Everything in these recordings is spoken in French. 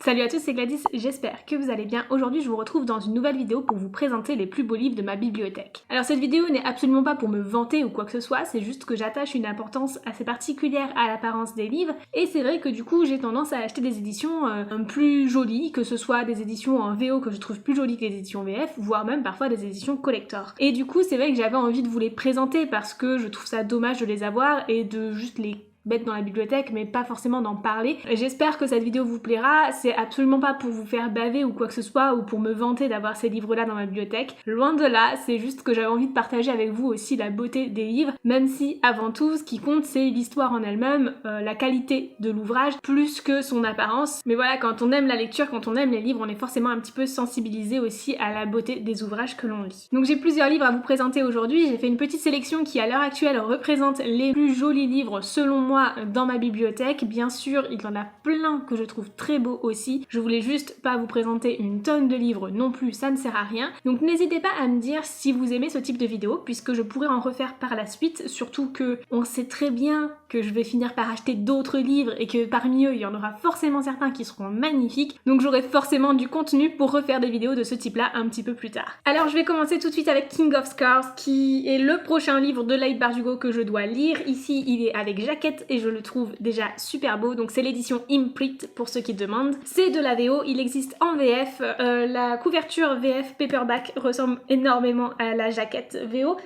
Salut à tous, c'est Gladys, j'espère que vous allez bien. Aujourd'hui je vous retrouve dans une nouvelle vidéo pour vous présenter les plus beaux livres de ma bibliothèque. Alors cette vidéo n'est absolument pas pour me vanter ou quoi que ce soit, c'est juste que j'attache une importance assez particulière à l'apparence des livres, et c'est vrai que du coup j'ai tendance à acheter des éditions plus jolies, que ce soit des éditions en VO que je trouve plus jolies que les éditions VF, voire même parfois des éditions collector. Et du coup c'est vrai que j'avais envie de vous les présenter parce que je trouve ça dommage de les avoir et de juste les mettre dans la bibliothèque mais pas forcément d'en parler. J'espère que cette vidéo vous plaira, c'est absolument pas pour vous faire baver ou quoi que ce soit ou pour me vanter d'avoir ces livres là dans ma bibliothèque, loin de là, c'est juste que j'avais envie de partager avec vous aussi la beauté des livres, même si avant tout ce qui compte c'est l'histoire en elle-même, la qualité de l'ouvrage plus que son apparence. Mais voilà, quand on aime la lecture, quand on aime les livres, on est forcément un petit peu sensibilisé aussi à la beauté des ouvrages que l'on lit. Donc j'ai plusieurs livres à vous présenter aujourd'hui, j'ai fait une petite sélection qui à l'heure actuelle représente les plus jolis livres selon moi dans ma bibliothèque. Bien sûr, il y en a plein que je trouve très beaux aussi. Je voulais juste pas vous présenter une tonne de livres non plus, ça ne sert à rien. Donc n'hésitez pas à me dire si vous aimez ce type de vidéo, puisque je pourrais en refaire par la suite, surtout que on sait très bien que je vais finir par acheter d'autres livres et que parmi eux, il y en aura forcément certains qui seront magnifiques. Donc j'aurai forcément du contenu pour refaire des vidéos de ce type-là un petit peu plus tard. Alors je vais commencer tout de suite avec King of Scars, qui est le prochain livre de Leigh Bardugo que je dois lire. Ici, il est avec jaquette et je le trouve déjà super beau, donc c'est l'édition Imprint pour ceux qui demandent. C'est de la VO, il existe en VF, la couverture VF paperback ressemble énormément à la jaquette VO,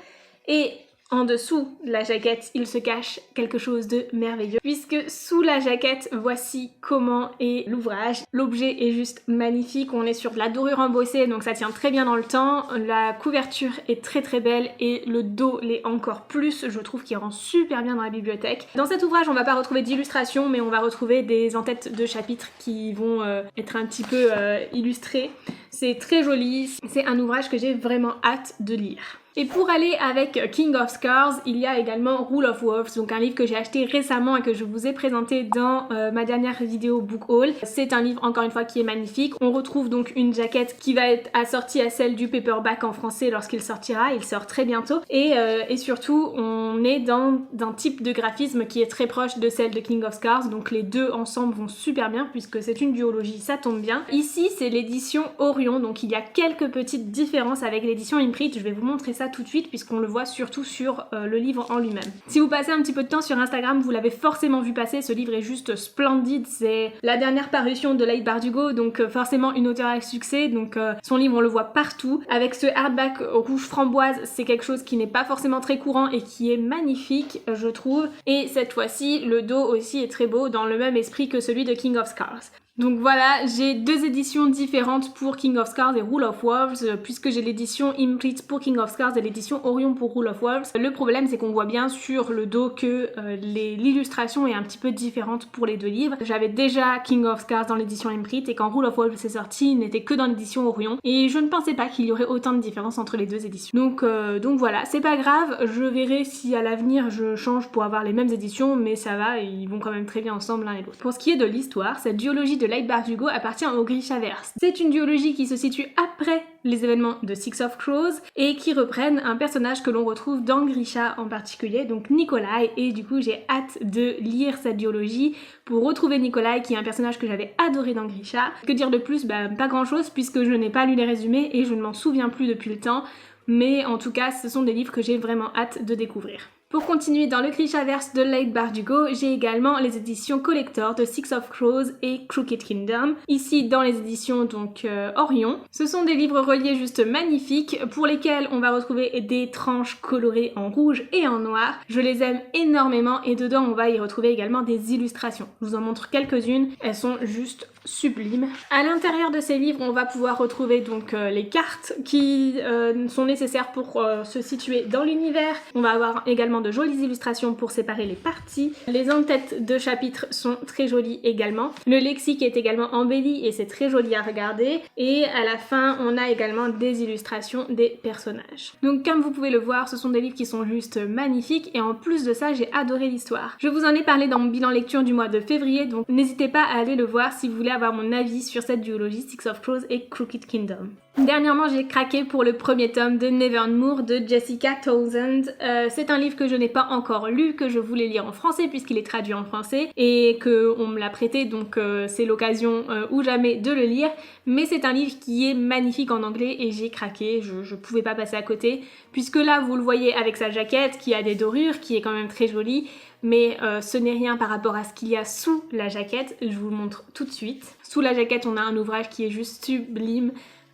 et en dessous de la jaquette, il se cache quelque chose de merveilleux, puisque sous la jaquette, voici comment est l'ouvrage. L'objet est juste magnifique, on est sur de la dorure embossée, donc ça tient très bien dans le temps. La couverture est très très belle et le dos l'est encore plus, je trouve qu'il rend super bien dans la bibliothèque. Dans cet ouvrage, on va pas retrouver d'illustrations, mais on va retrouver des en-têtes de chapitres qui vont être un petit peu illustrés. C'est très joli, c'est un ouvrage que j'ai vraiment hâte de lire. Et pour aller avec King of Scars, il y a également Rule of Wolves, donc un livre que j'ai acheté récemment et que je vous ai présenté dans ma dernière vidéo book haul. C'est un livre encore une fois qui est magnifique. On retrouve donc une jaquette qui va être assortie à celle du paperback en français lorsqu'il sortira, il sort très bientôt. Et surtout on est dans un type de graphisme qui est très proche de celle de King of Scars, donc les deux ensemble vont super bien puisque c'est une duologie, ça tombe bien. Ici c'est l'édition Orion, donc il y a quelques petites différences avec l'édition Imprint, je vais vous montrer ça tout de suite puisqu'on le voit surtout sur le livre en lui-même. Si vous passez un petit peu de temps sur Instagram, vous l'avez forcément vu passer, ce livre est juste splendide, c'est la dernière parution de Leigh Bardugo, donc forcément une auteure à succès, donc son livre on le voit partout. Avec ce hardback rouge framboise, c'est quelque chose qui n'est pas forcément très courant et qui est magnifique je trouve, et cette fois-ci le dos aussi est très beau dans le même esprit que celui de King of Scars. Donc voilà, j'ai deux éditions différentes pour King of Scars et Rule of Wolves, puisque j'ai l'édition Imprint pour King of Scars et l'édition Orion pour Rule of Wolves. Le problème c'est qu'on voit bien sur le dos que l'illustration est un petit peu différente pour les deux livres. J'avais déjà King of Scars dans l'édition Imprint et quand Rule of Wolves est sorti, il n'était que dans l'édition Orion. Et je ne pensais pas qu'il y aurait autant de différence entre les deux éditions. Donc voilà, c'est pas grave, je verrai si à l'avenir je change pour avoir les mêmes éditions, mais ça va, ils vont quand même très bien ensemble l'un et l'autre. Pour ce qui est de l'histoire, cette duologie de Leigh Bardugo appartient au Grishaverse. C'est une duologie qui se situe après les événements de Six of Crows et qui reprennent un personnage que l'on retrouve dans Grisha en particulier, donc Nikolai, et du coup j'ai hâte de lire cette duologie pour retrouver Nikolai qui est un personnage que j'avais adoré dans Grisha. Que dire de plus? Pas grand chose puisque je n'ai pas lu les résumés et je ne m'en souviens plus depuis le temps, mais en tout cas ce sont des livres que j'ai vraiment hâte de découvrir. Pour continuer dans le Grishaverse de Leigh Bardugo, j'ai également les éditions collector de Six of Crows et Crooked Kingdom. Ici dans les éditions donc Orion. Ce sont des livres reliés juste magnifiques pour lesquels on va retrouver des tranches colorées en rouge et en noir. Je les aime énormément et dedans on va y retrouver également des illustrations. Je vous en montre quelques-unes, elles sont juste sublimes. À l'intérieur de ces livres, on va pouvoir retrouver donc les cartes qui sont nécessaires pour se situer dans l'univers. On va avoir également de jolies illustrations pour séparer les parties. Les en-têtes de chapitres sont très jolies également. Le lexique est également embelli et c'est très joli à regarder. Et à la fin, on a également des illustrations des personnages. Donc comme vous pouvez le voir, ce sont des livres qui sont juste magnifiques et en plus de ça, j'ai adoré l'histoire. Je vous en ai parlé dans mon bilan lecture du mois de février, donc n'hésitez pas à aller le voir si vous voulez voulez avoir mon avis sur cette duologie Six of Crows et Crooked Kingdom. Dernièrement, j'ai craqué pour le premier tome de Nevermore de Jessica Townsend. C'est un livre que je n'ai pas encore lu, que je voulais lire en français puisqu'il est traduit en français et qu'on me l'a prêté, donc c'est l'occasion ou jamais de le lire. Mais c'est un livre qui est magnifique en anglais et j'ai craqué, je pouvais pas passer à côté, puisque là vous le voyez avec sa jaquette qui a des dorures, qui est quand même très jolie, mais ce n'est rien par rapport à ce qu'il y a sous la jaquette. Je vous le montre tout de suite. Sous la jaquette, on a un ouvrage qui est juste sublime.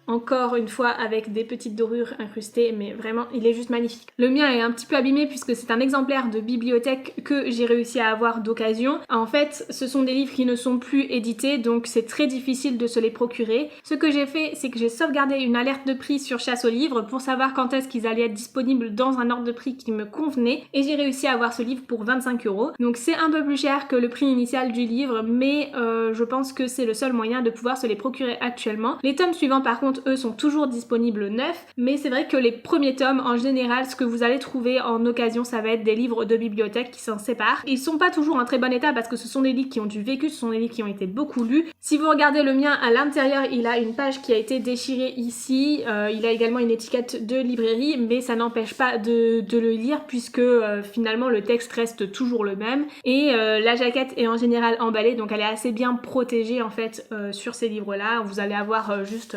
Encore une fois avec des petites dorures incrustées, mais vraiment il est juste magnifique. Le mien est un petit peu abîmé puisque c'est un exemplaire de bibliothèque que j'ai réussi à avoir d'occasion. En fait, ce sont des livres qui ne sont plus édités, donc c'est très difficile de se les procurer. Ce que j'ai fait, c'est que j'ai sauvegardé une alerte de prix sur Chasse aux livres pour savoir quand est-ce qu'ils allaient être disponibles dans un ordre de prix qui me convenait, et j'ai réussi à avoir ce livre pour 25 €. Donc c'est un peu plus cher que le prix initial du livre, mais je pense que c'est le seul moyen de pouvoir se les procurer actuellement. Les tomes suivants par contre, eux, sont toujours disponibles neufs, mais c'est vrai que les premiers tomes, en général, ce que vous allez trouver en occasion, ça va être des livres de bibliothèque qui s'en séparent. Ils sont pas toujours en très bon état parce que ce sont des livres qui ont du vécu, ce sont des livres qui ont été beaucoup lus. Si vous regardez le mien, à l'intérieur, il a une page qui a été déchirée ici, il a également une étiquette de librairie, mais ça n'empêche pas de le lire puisque finalement le texte reste toujours le même, et la jaquette est en général emballée, donc elle est assez bien protégée en fait sur ces livres-là. Vous allez avoir juste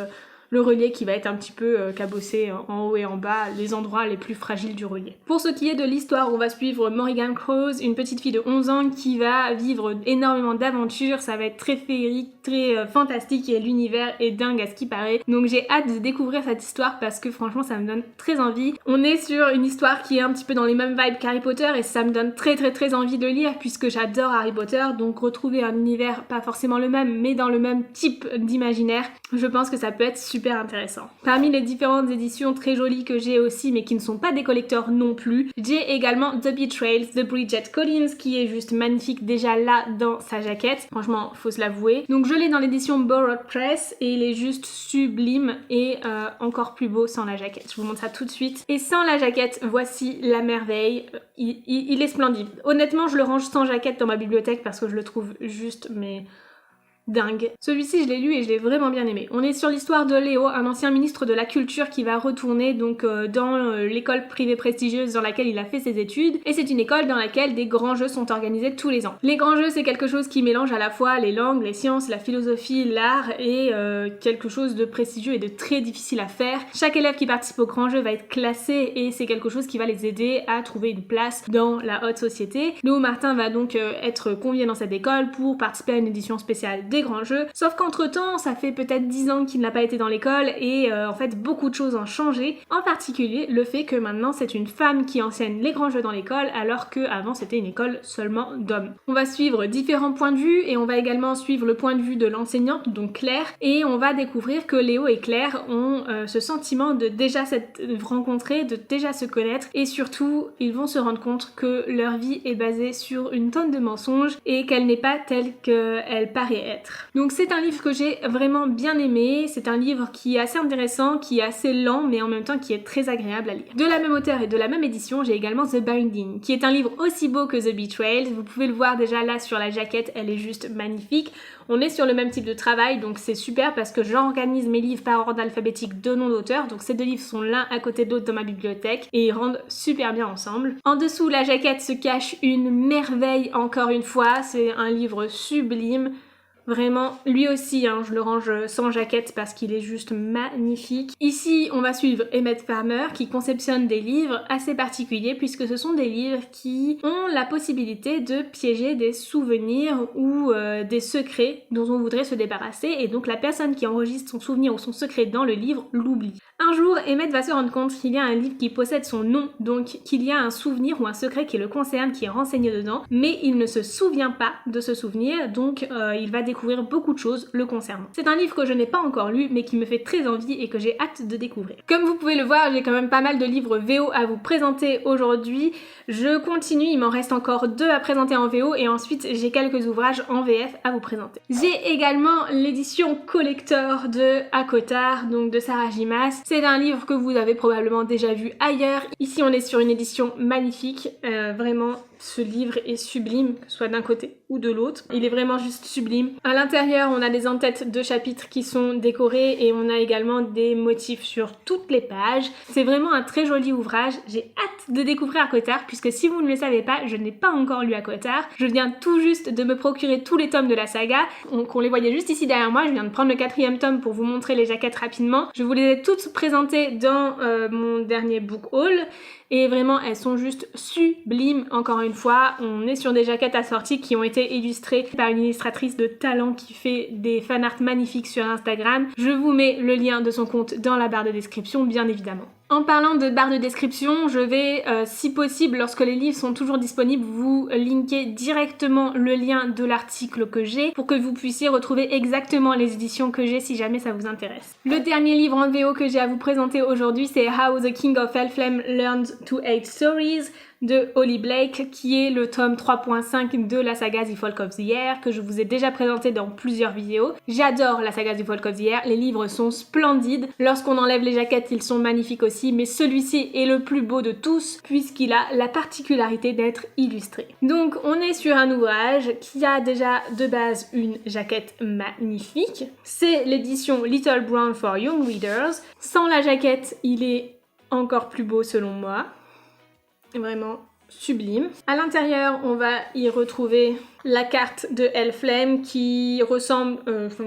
le relié qui va être un petit peu cabossé en haut et en bas, les endroits les plus fragiles du relié. Pour ce qui est de l'histoire, on va suivre Morrigan Crows, une petite fille de 11 ans qui va vivre énormément d'aventures. Ça va être très féerique, très fantastique, et l'univers est dingue à ce qui paraît. Donc j'ai hâte de découvrir cette histoire parce que franchement ça me donne très envie. On est sur une histoire qui est un petit peu dans les mêmes vibes qu'Harry Potter et ça me donne très envie de lire puisque j'adore Harry Potter, donc retrouver un univers pas forcément le même mais dans le même type d'imaginaire, je pense que ça peut être super intéressant. Parmi les différentes éditions très jolies que j'ai aussi mais qui ne sont pas des collecteurs non plus, j'ai également The Betrayals de Bridget Collins qui est juste magnifique déjà là dans sa jaquette, franchement faut se l'avouer. Donc je l'ai dans l'édition Borrowed Press et il est juste sublime et encore plus beau sans la jaquette. Je vous montre ça tout de suite. Et sans la jaquette, voici la merveille. Il est splendide. Honnêtement, je le range sans jaquette dans ma bibliothèque parce que je le trouve juste mais dingue. Celui-ci je l'ai lu et je l'ai vraiment bien aimé. On est sur l'histoire de Léo, un ancien ministre de la culture qui va retourner donc dans l'école privée prestigieuse dans laquelle il a fait ses études, et c'est une école dans laquelle des grands jeux sont organisés tous les ans. Les grands jeux, c'est quelque chose qui mélange à la fois les langues, les sciences, la philosophie, l'art et quelque chose de prestigieux et de très difficile à faire. Chaque élève qui participe au grand jeu va être classé et c'est quelque chose qui va les aider à trouver une place dans la haute société. Léo Martin va donc être convié dans cette école pour participer à une édition spéciale des grands jeux, sauf qu'entre temps ça fait peut-être 10 ans qu'il n'a pas été dans l'école et en fait beaucoup de choses ont changé, en particulier le fait que maintenant c'est une femme qui enseigne les grands jeux dans l'école alors que avant c'était une école seulement d'hommes. On va suivre différents points de vue et on va également suivre le point de vue de l'enseignante, donc Claire, et on va découvrir que Léo et Claire ont ce sentiment de déjà s'être rencontrés, de déjà se connaître, et surtout ils vont se rendre compte que leur vie est basée sur une tonne de mensonges et qu'elle n'est pas telle qu'elle paraît être. Donc c'est un livre que j'ai vraiment bien aimé, c'est un livre qui est assez intéressant, qui est assez lent mais en même temps qui est très agréable à lire. De la même auteure et de la même édition, j'ai également The Binding, qui est un livre aussi beau que The Betrayals. Vous pouvez le voir déjà là sur la jaquette, elle est juste magnifique. On est sur le même type de travail, donc c'est super parce que j'organise mes livres par ordre alphabétique de nom d'auteur, donc ces deux livres sont l'un à côté de l'autre dans ma bibliothèque et ils rendent super bien ensemble. En dessous, la jaquette se cache une merveille encore une fois, c'est un livre sublime. Vraiment, lui aussi, je le range sans jaquette parce qu'il est juste magnifique. Ici, on va suivre Emmett Farmer qui conceptionne des livres assez particuliers puisque ce sont des livres qui ont la possibilité de piéger des souvenirs ou des secrets dont on voudrait se débarrasser, et donc la personne qui enregistre son souvenir ou son secret dans le livre l'oublie. Un jour, Emmett va se rendre compte qu'il y a un livre qui possède son nom, donc qu'il y a un souvenir ou un secret qui le concerne, qui est renseigné dedans, mais il ne se souvient pas de ce souvenir, donc il va découvrir beaucoup de choses le concernant. C'est un livre que je n'ai pas encore lu, mais qui me fait très envie et que j'ai hâte de découvrir. Comme vous pouvez le voir, j'ai quand même pas mal de livres VO à vous présenter aujourd'hui. Je continue, il m'en reste encore 2 à présenter en VO et ensuite j'ai quelques ouvrages en VF à vous présenter. J'ai également l'édition collector de ACOTAR, donc de Sarah J. Maas. C'est un livre que vous avez probablement déjà vu ailleurs. Ici on est sur une édition magnifique, vraiment Ce livre est sublime, que ce soit d'un côté ou de l'autre. Il est vraiment juste sublime. À l'intérieur, on a des en-têtes de chapitres qui sont décorés et on a également des motifs sur toutes les pages. C'est vraiment un très joli ouvrage. J'ai hâte de découvrir ACOTAR puisque si vous ne le savez pas, je n'ai pas encore lu ACOTAR. Je viens tout juste de me procurer tous les tomes de la saga. On les voyait juste ici derrière moi. Je viens de prendre le 4e tome pour vous montrer les jaquettes rapidement. Je vous les ai toutes présentées dans mon dernier book haul. Et vraiment, elles sont juste sublimes, encore une fois. On est sur des jaquettes assorties qui ont été illustrées par une illustratrice de talent qui fait des fanarts magnifiques sur Instagram. Je vous mets le lien de son compte dans la barre de description, bien évidemment. En parlant de barre de description, je vais, si possible, lorsque les livres sont toujours disponibles, vous linker directement le lien de l'article que j'ai pour que vous puissiez retrouver exactement les éditions que j'ai si jamais ça vous intéresse. Le dernier livre en VO que j'ai à vous présenter aujourd'hui, c'est How the King of Elflame Learned to Hate Stories de Holly Blake, qui est le tome 3.5 de la saga The Folk of the Year, que je vous ai déjà présenté dans plusieurs vidéos. J'adore la saga The Folk of the Year, les livres sont splendides. Lorsqu'on enlève les jaquettes, ils sont magnifiques aussi, mais celui-ci est le plus beau de tous, puisqu'il a la particularité d'être illustré. Donc on est sur un ouvrage qui a déjà de base une jaquette magnifique. C'est l'édition Little Brown for Young Readers. Sans la jaquette, il est encore plus beau selon moi. Vraiment sublime. À l'intérieur, on va y retrouver la carte de Elflame qui ressemble,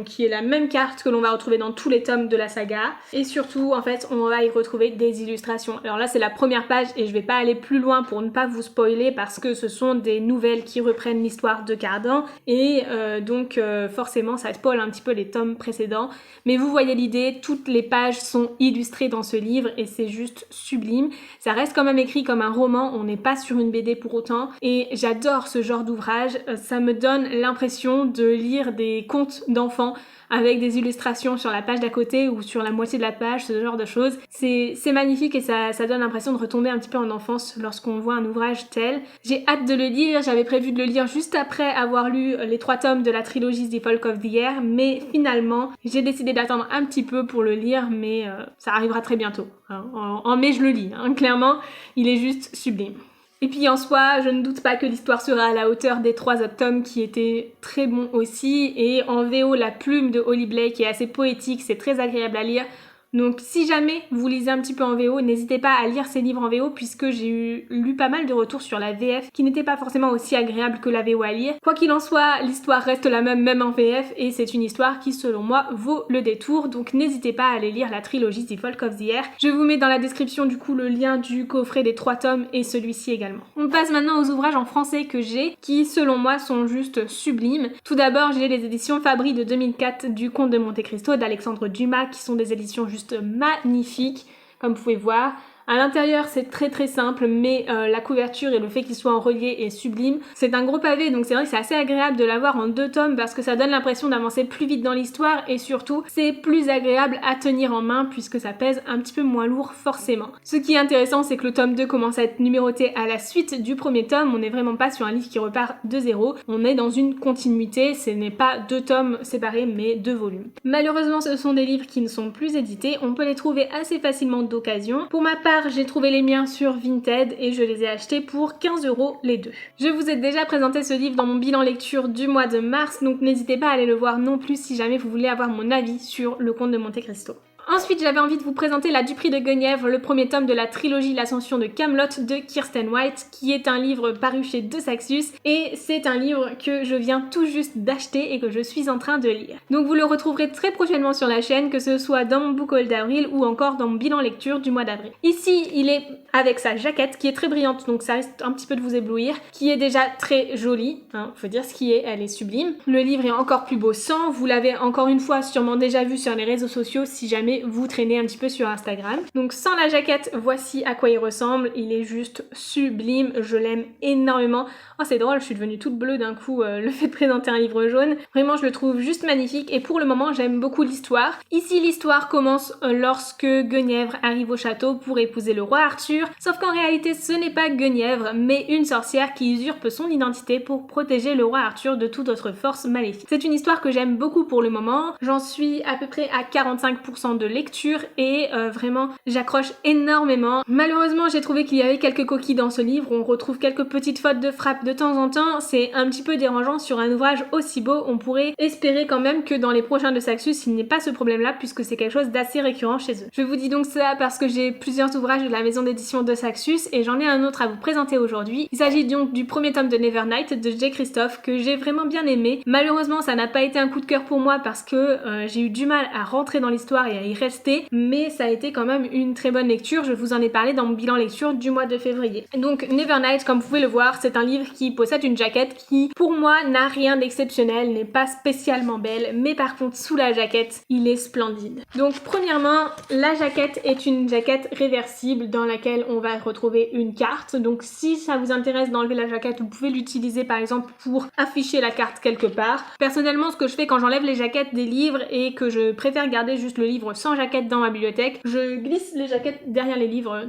qui est la même carte que l'on va retrouver dans tous les tomes de la saga. Et surtout, en fait, on va y retrouver des illustrations. Alors là, c'est la première page et je vais pas aller plus loin pour ne pas vous spoiler parce que ce sont des nouvelles qui reprennent l'histoire de Cardan et donc forcément, ça spoil un petit peu les tomes précédents. Mais vous voyez l'idée, toutes les pages sont illustrées dans ce livre et c'est juste sublime. Ça reste quand même écrit comme un roman, on n'est pas sur une BD pour autant et j'adore ce genre d'ouvrage. Ça me donne l'impression de lire des contes d'enfants avec des illustrations sur la page d'à côté ou sur la moitié de la page, ce genre de choses. C'est magnifique et ça donne l'impression de retomber un petit peu en enfance lorsqu'on voit un ouvrage tel. J'ai hâte de le lire, j'avais prévu de le lire juste après avoir lu les 3 tomes de la trilogie The Folk of the Year, mais finalement j'ai décidé d'attendre un petit peu pour le lire, mais ça arrivera très bientôt. Hein. En mai je le lis, hein. Clairement il est juste sublime. Et puis en soi, je ne doute pas que l'histoire sera à la hauteur des 3 autres tomes qui étaient très bons aussi. Et en VO, la plume de Holly Blake est assez poétique, c'est très agréable à lire. Donc si jamais vous lisez un petit peu en VO, n'hésitez pas à lire ces livres en VO puisque j'ai lu pas mal de retours sur la VF qui n'étaient pas forcément aussi agréables que la VO à lire. Quoi qu'il en soit, l'histoire reste la même en VF et c'est une histoire qui selon moi vaut le détour, donc n'hésitez pas à aller lire la trilogie The Folk of the Year. Je vous mets dans la description du coup le lien du coffret des 3 tomes et celui-ci également. On passe maintenant aux ouvrages en français que j'ai qui selon moi sont juste sublimes. Tout d'abord j'ai les éditions Fabry de 2004 du Comte de Monte Cristo d'Alexandre Dumas qui sont des éditions juste magnifique comme vous pouvez voir. À l'intérieur c'est très simple mais la couverture et le fait qu'il soit en relié est sublime. C'est un gros pavé donc c'est vrai que c'est assez agréable de l'avoir en 2 tomes parce que ça donne l'impression d'avancer plus vite dans l'histoire et surtout c'est plus agréable à tenir en main puisque ça pèse un petit peu moins lourd forcément. Ce qui est intéressant c'est que le tome 2 commence à être numéroté à la suite du premier tome, on n'est vraiment pas sur un livre qui repart de zéro, on est dans une continuité, ce n'est pas 2 tomes séparés mais 2 volumes. Malheureusement ce sont des livres qui ne sont plus édités, on peut les trouver assez facilement d'occasion. Pour ma part j'ai trouvé les miens sur Vinted et je les ai achetés pour 15 € les 2. Je vous ai déjà présenté ce livre dans mon bilan lecture du mois de mars, donc n'hésitez pas à aller le voir non plus si jamais vous voulez avoir mon avis sur le Comte de Monte Cristo. Ensuite, j'avais envie de vous présenter La Duperie de Guenièvre, le premier tome de la trilogie L'Ascension de Camelot de Kirsten White, qui est un livre paru chez De Saxus, et c'est un livre que je viens tout juste d'acheter et que je suis en train de lire. Donc vous le retrouverez très prochainement sur la chaîne, que ce soit dans mon book haul d'avril ou encore dans mon bilan lecture du mois d'avril. Ici, il est avec sa jaquette qui est très brillante, donc ça risque un petit peu de vous éblouir, qui est déjà très jolie, hein, faut dire ce qui est, elle est sublime. Le livre est encore plus beau sans, vous l'avez encore une fois sûrement déjà vu sur les réseaux sociaux si jamais vous traînez un petit peu sur Instagram. Donc sans la jaquette, voici à quoi il ressemble, il est juste sublime, je l'aime énormément. Oh c'est drôle, je suis devenue toute bleue d'un coup, le fait de présenter un livre jaune. Vraiment je le trouve juste magnifique et pour le moment j'aime beaucoup l'histoire. Ici l'histoire commence lorsque Guenièvre arrive au château pour épouser le roi Arthur, sauf qu'en réalité ce n'est pas Guenièvre mais une sorcière qui usurpe son identité pour protéger le roi Arthur de toute autre force maléfique. C'est une histoire que j'aime beaucoup pour le moment, j'en suis à peu près à 45% de lecture et vraiment j'accroche énormément. Malheureusement j'ai trouvé qu'il y avait quelques coquilles dans ce livre, on retrouve quelques petites fautes de frappe de temps en temps, c'est un petit peu dérangeant sur un ouvrage aussi beau. On pourrait espérer quand même que dans les prochains de Saxus il n'y ait pas ce problème là puisque c'est quelque chose d'assez récurrent chez eux. Je vous dis donc ça parce que j'ai plusieurs ouvrages de la maison d'édition de Saxus et j'en ai un autre à vous présenter aujourd'hui. Il s'agit donc du premier tome de Nevernight de J. Christophe que j'ai vraiment bien aimé. Malheureusement ça n'a pas été un coup de cœur pour moi parce que j'ai eu du mal à rentrer dans l'histoire et à y rester, mais ça a été quand même une très bonne lecture. Je vous en ai parlé dans mon bilan lecture du mois de février. Donc Nevernight, comme vous pouvez le voir, c'est un livre qui possède une jaquette qui pour moi n'a rien d'exceptionnel, n'est pas spécialement belle, mais par contre sous la jaquette il est splendide. Donc premièrement, la jaquette est une jaquette réversible dans laquelle on va retrouver une carte. Donc si ça vous intéresse d'enlever la jaquette, vous pouvez l'utiliser par exemple pour afficher la carte quelque part. Personnellement, ce que je fais quand j'enlève les jaquettes des livres et que je préfère garder juste le livre sans jaquette dans ma bibliothèque, je glisse les jaquettes derrière les livres.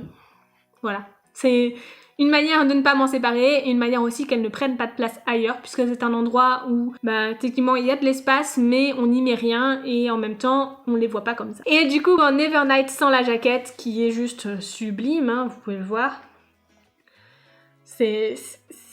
Voilà. C'est une manière de ne pas m'en séparer et une manière aussi qu'elles ne prennent pas de place ailleurs puisque c'est un endroit où techniquement il y a de l'espace mais on n'y met rien et en même temps on les voit pas comme ça. Et du coup dans Nevernight sans la jaquette qui est juste sublime, hein, vous pouvez le voir, c'est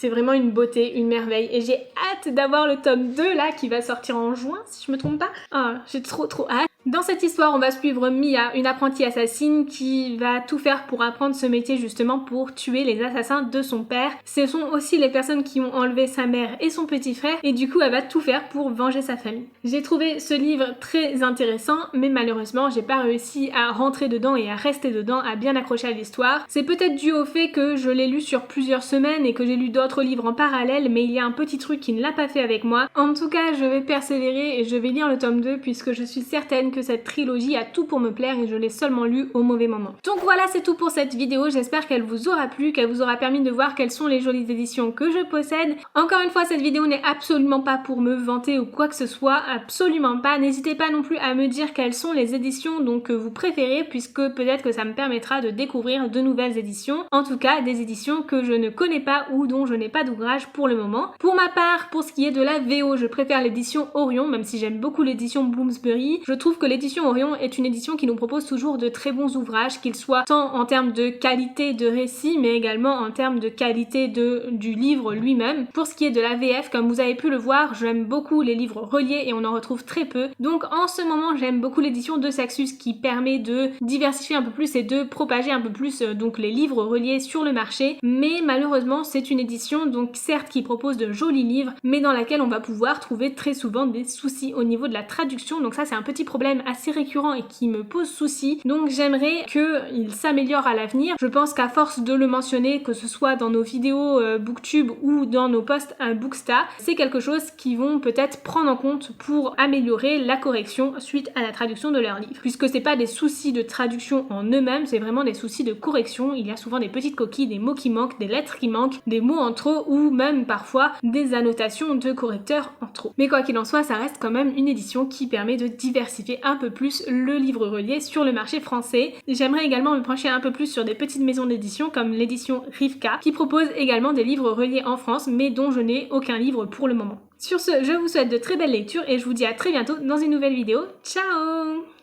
vraiment une beauté, une merveille et j'ai hâte d'avoir le tome 2 là qui va sortir en juin si je me trompe pas. Ah, j'ai trop hâte. Dans cette histoire, on va suivre Mia, une apprentie assassine qui va tout faire pour apprendre ce métier justement pour tuer les assassins de son père. Ce sont aussi les personnes qui ont enlevé sa mère et son petit frère et du coup elle va tout faire pour venger sa famille. J'ai trouvé ce livre très intéressant mais malheureusement j'ai pas réussi à rentrer dedans et à rester dedans, à bien accrocher à l'histoire. C'est peut-être dû au fait que je l'ai lu sur plusieurs semaines et que j'ai lu d'autres livres en parallèle, mais il y a un petit truc qui ne l'a pas fait avec moi. En tout cas, je vais persévérer et je vais lire le tome 2 puisque je suis certaine que cette trilogie a tout pour me plaire et je l'ai seulement lu au mauvais moment. Donc voilà, c'est tout pour cette vidéo, j'espère qu'elle vous aura plu, qu'elle vous aura permis de voir quelles sont les jolies éditions que je possède. Encore une fois, cette vidéo n'est absolument pas pour me vanter ou quoi que ce soit, absolument pas. N'hésitez pas non plus à me dire quelles sont les éditions que vous préférez puisque peut-être que ça me permettra de découvrir de nouvelles éditions, en tout cas des éditions que je ne connais pas ou dont je n'ai pas d'ouvrage pour le moment. Pour ma part, pour ce qui est de la VO, je préfère l'édition Orion, même si j'aime beaucoup l'édition Bloomsbury. Je trouve que l'édition Orion est une édition qui nous propose toujours de très bons ouvrages, qu'ils soient tant en termes de qualité de récit, mais également en termes de qualité du livre lui-même. Pour ce qui est de la VF, comme vous avez pu le voir, j'aime beaucoup les livres reliés et on en retrouve très peu. Donc en ce moment, j'aime beaucoup l'édition de Saxus qui permet de diversifier un peu plus et de propager un peu plus donc les livres reliés sur le marché. Mais malheureusement, c'est une édition donc certes qui propose de jolis livres, mais dans laquelle on va pouvoir trouver très souvent des soucis au niveau de la traduction. Donc ça, c'est un petit problème assez récurrent et qui me pose souci, donc j'aimerais qu'il s'améliore à l'avenir. Je pense qu'à force de le mentionner, que ce soit dans nos vidéos booktube ou dans nos posts Booksta, c'est quelque chose qu'ils vont peut-être prendre en compte pour améliorer la correction suite à la traduction de leur livre, puisque c'est pas des soucis de traduction en eux-mêmes, c'est vraiment des soucis de correction. Il y a souvent des petites coquilles, des mots qui manquent, des lettres qui manquent, des mots en trop ou même parfois des annotations de correcteurs en trop. Mais quoi qu'il en soit, ça reste quand même une édition qui permet de diversifier un peu plus le livre relié sur le marché français. J'aimerais également me pencher un peu plus sur des petites maisons d'édition comme l'édition Rivka qui propose également des livres reliés en France mais dont je n'ai aucun livre pour le moment. Sur ce, je vous souhaite de très belles lectures et je vous dis à très bientôt dans une nouvelle vidéo. Ciao!